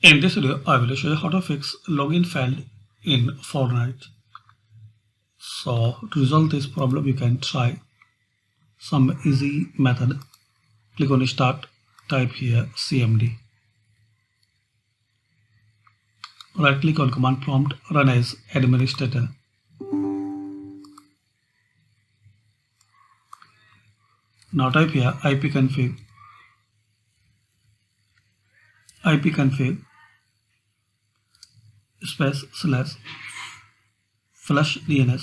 In this video, I will show you how to fix login failed in Fortnite. So to resolve this problem, you can try some easy method. Click on Start, type here CMD. Right click on command prompt, run as administrator. Now type here ipconfig space slash flush DNS,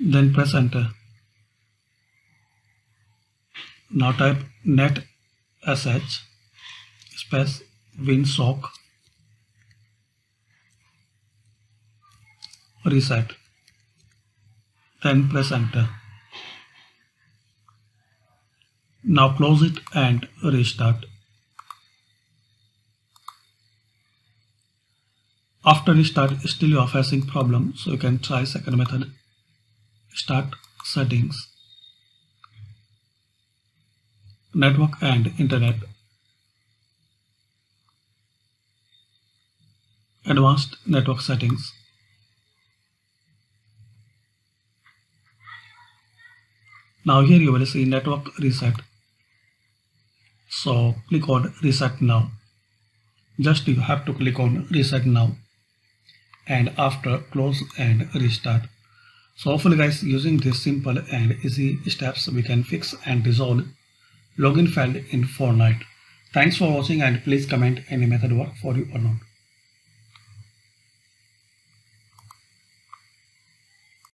then press enter. Now type net sh space winsock reset, then press enter. Now close it and restart. After restart, still you are facing problem, so you can try second method. Start settings, network and internet, advanced network settings. Now here you will see network reset. So click on reset now. Just you have to click on reset now, and after close and restart. So hopefully guys, using this simple and easy steps, we can fix and resolve login failed in Fortnite. Thanks for watching, and please comment any method work for you or not.